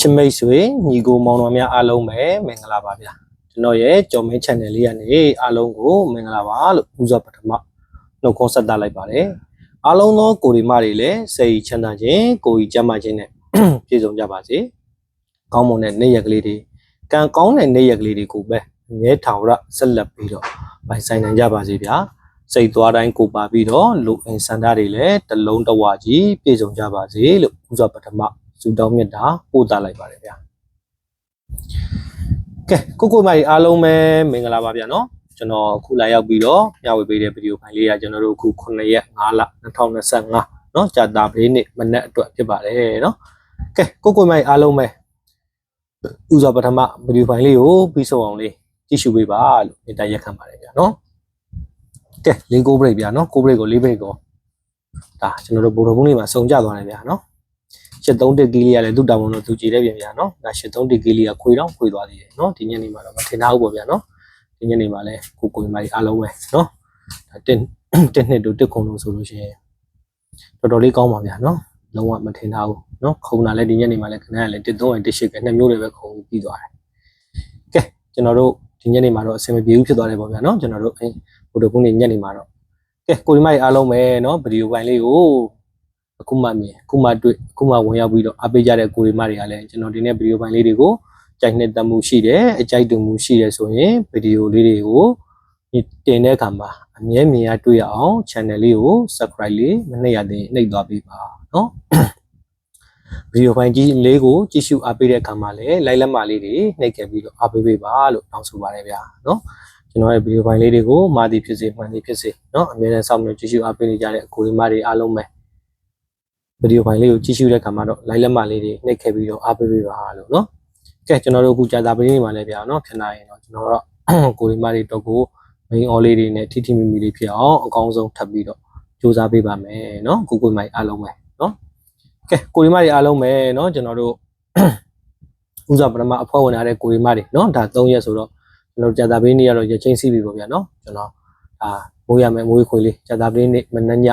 ချစ်မိတ်ဆွေညီကိုမောင်တော်များအားလုံးပဲမင်္ဂလာပါဗျာကျွန်တော်ရဲ့ကျော်မင်း channel လေးကနေအားလုံးကိုမင်္ဂလာပါလို့ဦးစွာပထမနှုတ်ခွန်းဆက်သလိုက်ပါတယ်အားလုံးသောကိုရီမတွေလည်းစိတ်ချမ်းသာခြင်းကိုယ်ကြီးကျန်းမာခြင်းနဲ့ပြည့်စုံကြပါစေကောင်းမွန်တဲ့နေ့ရက်ကလေးတွေကံကောင်းတဲ့နေ့ရက်ကလေးတွေကိုပဲအမြဲထောင်ရဆက်လက်ပြီးတော့ပိုင်ဆိုင်နိုင်ကြပါစေဗျာစိတ်သွားတိုင်းကိုပါပြီးတော့လူအင်စန္ဒတွေလည်းတလုံးတဝကြီးပြည့်စုံကြပါစေလို့ဦးစွာပထမစုတောင်းမြတ်တာပို့သလိုက်ပါတယ်ဗျာကဲကိုမိုင်အားလုံးပဲမင်္ဂလာပါဗျာနော်ကျွန်တော်အခုလာရောက်ပြီးတော့မျှဝေပေးတဲ့ဗီဒီယိုဖိုင်လေးကကျွန်တော်တို့အခု9ရက်5လ2025เนาะကြာတာပလေးနေ့မနက်အတွက်ဖြစ်ပါတယ်เนาะကဲကိုမိုင်အားလုံးပဲဥစွာပထမဗီဒီယိုဖိုင်လေးကိုပြီးဆုံးအောင်လေးကြည့်ရှုပေးပါလို့မေတ္တာရက်ခံပါတယ်ဗျာနော်ကဲ၄ဘရိတ်ဗျာနော်9ဘရိတ်ကို4ဘရိတ်ကိုဒါကျွန်တော်တို့ဗိုလ်တော်ဘုန်းလေးမှာစုံကြသွားတယ်ဗျာနော်831ကီလီကလည်းသူ့တာဝန်တော့သူကြည်တဲ့ပြန်ဗျာနော်ဒါ831ကီလီကခွေတော့ခွေသွားသေးတယ်နော်ဒီညနေမှာတော့မထင်ထားဘူးပေါ့ဗျာနော်ဒီညနေမှာလည်းကိုမိုင်အားလုံးပဲနော်ဒါတစ်နှစ်တို့တစ်ခုလို့ဆိုလို့ရှိရင်တော်တော်လေးကောင်းပါဗျာနော်လုံးဝမထင်ထားဘူးနော်ခုံတာလည်းဒီညနေမှာလည်းခဏကလည်း13နဲ့18ကနှစ်မျိုးတွေပဲခုံပြီးသွားတယ်ကဲကျွန်တော်တို့ဒီညနေမှာတော့အဆင်မပြေဘူးဖြစ်သွားတယ်ပေါ့ဗျာနော်ကျွန်တော်တို့ဗိုလ်တော်ဘုန်းကြီးညနေမှာတော့ကဲကိုမိုင်အားလုံးပဲနော်ဗီဒီယိုပိုင်းလေးကိုအခုမှမြင်အခုမှတွေ့အခုမှဝင်ရောက်ပြီးတော့အားပေးကြတဲ့ကိုရီမတွေကလည်းကျွန်တော်ဒီနေ့ဗီဒီယိုပိုင်းလေးတွေကိုကြိုက်နှစ်သက်မှုရှိတယ်အကြိုက်တူမှုရှိတယ်ဆိုရင်ဗီဒီယိုလေးတွေကိုတင်တဲ့အခါမှာအမြဲမြင်ရတွေ့ရအောင် channel လေးကို subscribe လေးမနှိပ်ရသေးနှိပ်သွားပေးပါနော်ဗီဒီယိုပိုင်းကြီးလေးကိုကြည့်ရှုအားပေးတဲ့အခါမှာလည်း like လက်မလေးတွေနှိပ်ခဲ့ပြီးတော့အားပေးပေးပါလို့တောင်းဆိုပါတယ်ဗျာနော်ကျွန်တော်ရဲ့ဗီဒီယိုပိုင်းလေးတွေကိုမာသည်ဖြစ်စေမှန်သည်ဖြစ်စေနော်အမြဲတမ်းစောင့်မျှော်ကြည့်ရှုအားပေးနေကြတဲ့ကိုရီမတွေအားလုံးပဲဗီဒီယိုဖိုင်လေးကိုကြည့်ရှုတဲ့အခါမှာတော့ like လက်မလေးတွေနှိပ်ခဲ့ပြီးတော့အားပေးပေးပါလို့နော်ကဲကျွန်တော်တို့အခုကြာတာပရင်းနေမှာလည်းဗျာနော်ဖြစ်နိုင်ရင်တော့ကျွန်တော်တို့ကိုရီမတွေတော့ကို main all လေးတွေနဲ့ထိထိမိမိလေးဖြစ်အောင်အကောင်းဆုံးထပ်ပြီးတော့စူးစမ်းပေးပါမယ်နော်ကိုမိုင်အားလုံးပဲနော်ကဲကိုရီမတွေအားလုံးပဲနော်ကျွန်တော်တို့ဥစားပထမအဖွဲ့ဝင်လာတဲ့ကိုရီမတွေနော်ဒါ3ရက်ဆိုတော့ကျွန်တော်ကြာတာပရင်းနေရတော့ရချင်းစီးပြီပေါ့ဗျာနော်ကျွန်တော်ဒါမိုးရမယ်မိုးခွေလေးကြာတာပရင်းနေမနှည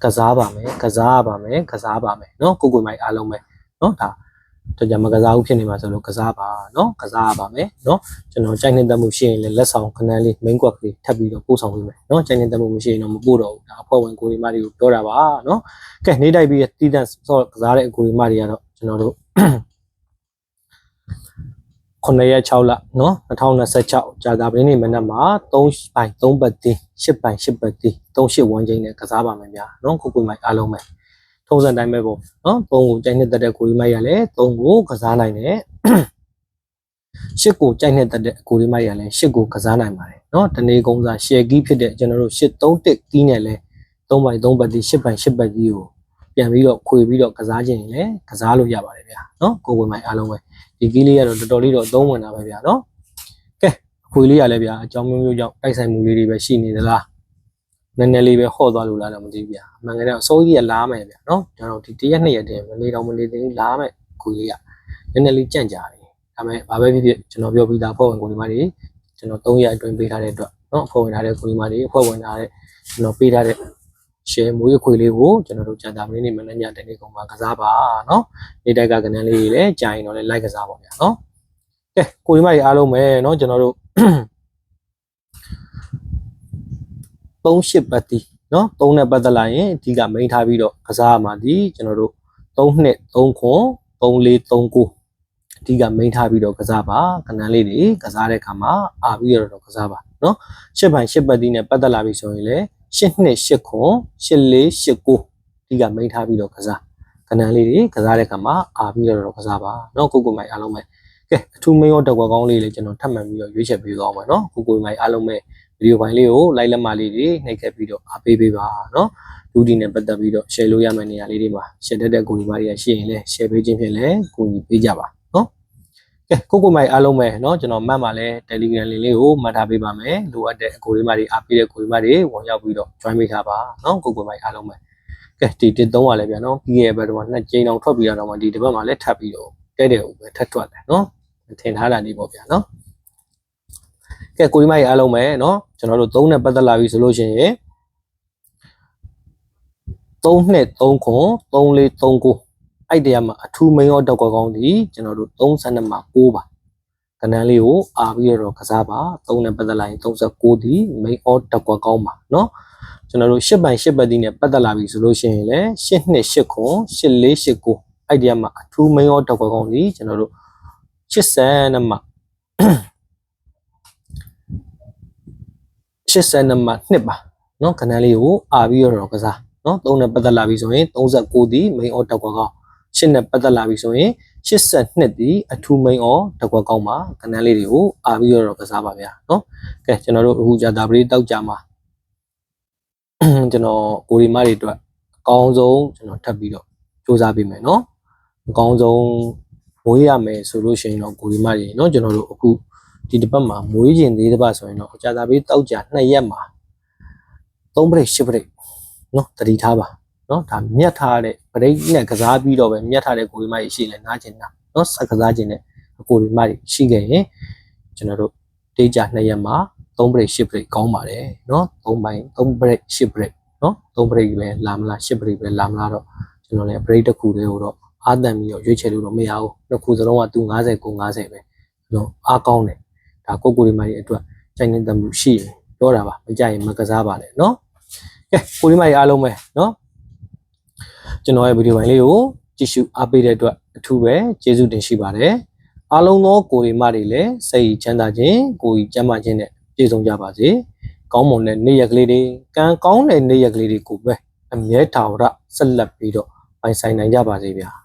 ကစားပါမယ်ကစားပါမယ်เนาะကိုမိုင်အားလုံးပဲเนาะဒါတော့ကြမကစားဘူးဖြစ်နေမှာဆိုလို့ကစားပါเนาะကစားပါမယ်เนาะကျွန်တော်ကြိုက်နေတဲ့မှုရှိရင်လည်းလက်ဆောင်ခဏလေး main quad လေးထပ်ပြီးတော့ပို့ဆောင်ပေးမယ်เนาะကြိုက်နေတဲ့မှုမရှိရင်တော့မပို့တော့ဘူးဒါအဖွဲ့ဝင်ကိုရီမတွေကိုပြောတာပါเนาะကဲနေတိုက်ပြီးတီးတန့်ဆော့ကစားတဲ့ကိုရီမတွေကတော့ကျွန်တော်တို့9ရက်6လเนาะ2026ကြာတာပင်းနေမနက်မှာ3ပိုင်3ပတ်တင်း8ပိုင်8ပတ်တင်း38ဝန်းကျင်းနဲ့ကစားပါမယ်ဗျာเนาะကိုမိုင်အားလုံးပဲထုံးစံတိုင်းပဲပေါ့เนาะ3ကိုကြိုက်နေတဲ့ကိုရီမိုင်ရလဲ3ကိုကစားနိုင်တယ်8ကိုကြိုက်နေတဲ့ကိုရီမိုင်ရလဲ8ကိုကစားနိုင်ပါတယ်เนาะတနေ့ကုန်းစား share key ဖြစ်တဲ့ကျွန်တော်တို့831 key နဲ့လဲ3ပိုင်3ပတ်တင်း8ပိုင်8ပတ်ကြီးကိုပြန်ပြီးတော့ခွေပြီးတော့ကစားခြင်းရင်လဲကစားလို့ရပါတယ်ဗျာเนาะကိုမိုင်အားလုံးပဲဒီကီးလေးကတော့တော်တော်လေးတော့သုံးဝင်တာပဲဗျာနော်ကဲအခွေလေးရလဲဗျာအကြောင်းမျိုးမျိုးကြောင့်တိုက်ဆိုင်မှုလေးတွေပဲရှိနေသလားနည်းနည်းလေးပဲဟော့သွားလို့လားတော့မသိဘူးဗျာအမှန်ကတော့အစိုးရလားမယ်ဗျာနော်ကျွန်တော်ဒီ1ရက်2ရက်တည်းမနေတော့မနေသေးဘူးလားမယ်ခွေလေးကနည်းနည်းလေးကြန့်ကြာတယ်ဒါပေမဲ့ဘာပဲဖြစ်ဖြစ်ကျွန်တော်ပြောပြီးသားဖွဲ့ဝင်ကိုဒီမှာတွေကျွန်တော်3ရက်အတွင်းပေးထားတဲ့အတွက်နော်ဖွဲ့ဝင်ထားတဲ့ကိုဒီမှာတွေဖွဲ့ဝင်ထားတဲ့ကျွန်တော်ပေးထားတဲ့share မွေးခွေလေးကိုကျွန်တော်တို့ကြာတာမင်းနေမနေ့ညတနေ့ကုန်မှာကစားပါเนาะနေတိုက်ကကဏ္ဍလေးတွေလည်းကြာရင်တော့လည်း like ကစားပါဗျာเนาะကဲကိုဒီမကြီးအားလုံးပဲเนาะကျွန်တော်တို့38ပတ်တီเนาะ3နဲ့ပတ်သက်လာရင်အဓိက main ထားပြီးတော့ကစားရမှာဒီကျွန်တော်တို့3နှစ်3ခွန်3 4 3 9အဓိက main ထားပြီးတော့ကစားပါကဏ္ဍလေးတွေကစားတဲ့အခါမှာအားပြီးတော့ကစားပါเนาะ8ပိုင်း8ပတ်တီနဲ့ပတ်သက်လာပြီဆိုရင်လည်း8နှစ်8ခွန်8 4 8 9ဒီကမိန်ထားပြီးတော့ကစားကဏ္ဍလေးတွေကစားတဲ့အခါမှာအားပြီးတော့ကစားပါเนาะကိုမိုင်အားလုံးပဲကဲအထူးမင်းရောတက်ကွာကောင်းလေးလည်းကျွန်တော်ထပ်မံပြီးတော့ရွေးချယ်ပေးသွားပါเนาะကိုမိုင်အားလုံးပဲဗီဒီယိုပိုင်းလေးကို like လက်မလေးတွေနှိပ်ခဲ့ပြီးတော့အားပေးပေးပါเนาะလူဒီနဲ့ပတ်သက်ပြီးတော့ share လို့ရမယ့်နေရာလေးတွေမှာ share တတ်တဲ့ကိုဒီမာတွေကရှိရင်လည်း share ပေးခြင်းဖြင့်လည်းကိုကြီးပေးကြပါเนาะကဲကိုမိုင်အားလုံးပဲเนาะကျွန်တော်မှတ်မှာလဲ Telegram လေးကိုမှတ်ထားပေးပါမယ်လိုအပ်တဲ့ကိုဒီမာတွေအားပေးတဲ့ကိုဒီမာတွေဝင်ရောက်ပြီးတော့ join ပေးထားပါเนาะကိုမိုင်အားလုံးပဲကဲဒီ3ပါလဲဗျာเนาะပြီးရဲ့ဘက်တော့2ကြိမ်အောင်ထွက်ပြီးတော့မှဒီတစ်ပတ်မှာလဲထပ်ပြီးတော့တဲ့တဲ့ကိုပဲထပ်ထွက်တယ်เนาะထင်ထားတာနေပေါ့ဗျာเนาะကဲကိုဒီမာတွေအားလုံးပဲเนาะကျွန်တော်တို့3နဲ့ပတ်သက်လာပြီဆိုလို့ရှိရင်3နှစ်3ခွန်3 4 3 9 အဲ့တရားမှာအထူးမိန်ရောတက်ကွက်ကောင်းဒီကျွန်တော်တို့32မှာ9ပါကဏ္ဍလေးကိုအားပြီးတော့ကစားပါ3နဲ့ပတ်သက်လာရင်39ဒီမိန်ရောတက်ကွက်ကောင်းပါเนาะကျွန်တော်တို့8ပိုင်8ပတ်ဒီနဲ့ပတ်သက်လာပြီဆိုလို့ရှိရင်လည်း8နှစ်8ခွန်8 4 8 9အဲ့တရားမှာအထူးမိန်ရောတက်ကွက်ကောင်းဒီကျွန်တော်တို့82မှာ82မှာ2ပါเนาะကဏ္ဍလေးကိုအားပြီးတော့ကစားเนาะ3နဲ့ပတ်သက်လာပြီဆိုရင်39ဒီမိန်အော်တက်ကွက်ကောင်း8နဲ့ပတ်သက်လာပြီဆိုရင်82ဒီအထူးမိန်အော်တက်ကွက်ကောင်းပါကဏ္ဍလေးတွေကိုအားပြီးတော့ကစားပါဗျာเนาะကဲကျွန်တော်တို့အခုကြာတာပရိတောက်ကြမှာကျွန်တော်ကိုရီမားတွေအတွက်အကောင်းဆုံးကျွန်တော်ထပ်ပြီးတော့စူးစမ်းပေးမယ်เนาะအကောင်းဆုံးမွေးရမယ်ဆိုလို့ရှိရင်တော့ကိုရီမားတွေเนาะကျွန်တော်တို့အခုဒီတစ်ပတ်မှာမွေးကျင်သေးတဲ့ပတ်ဆိုရင်တော့ကြာတာပရိတောက်ကြ2ရက်မှာ3ပရိ8ပရိเนาะတတိထားပါเนาะဒါမြတ်ထားတဲ့ပရိနဲ့ကစားပြီးတော့ပဲမြတ်ထားတဲ့ကိုရီမားကြီးရှိလဲနားကျင်တာเนาะဆက်ကစားခြင်းနဲ့ကိုရီမားကြီးရှိခဲ့ရင်ကျွန်တော်တို့တေးကြ2ရက်မှာ3ပရိ8ပရိကောင်းပါတယ်เนาะ3ပိုင်း3ပရိ8ပရိเนาะ3ပရိပဲလာမလား8ပရိပဲလာမလားတော့ကျွန်တော်လည်းပရိတစ်ခုတည်းကိုတော့အာတန်ပြီးတော့ရွေးချယ်လို့တော့မရဘူးနှစ်ခုစလုံးကသူ90ကို90ပဲเนาะအားကောင်းတယ်ဒါကိုရီမားကြီးအတွက်ချိန်နေတမှုရှိတယ်ပြောတာပါမကြရင်မကစားပါနဲ့เนาะကဲကိုရီမားကြီးအားလုံးပဲเนาะကျွန်တော်ရဲ့ဗီဒီယိုပိုင်းလေးကိုကြည့်ရှုအားပေးတဲ့အတွက်အထူးပဲကျေးဇူးတင်ရှိပါတယ်အားလုံးသောကိုရီမားတွေလည်းစိတ်ချမ်းသာခြင်းကိုယ်ကျန်းမာခြင်းနဲ့ပြည့်စုံကြပါစေကောင်းမွန်တဲ့နေ့ရက်ကလေးတွေကံကောင်းတဲ့နေ့ရက်ကလေးတွေကိုပဲအမြဲတဝရဆက်လက်ပြီးတော့ပိုင်ဆိုင်နိုင်ကြပါစေဗျာ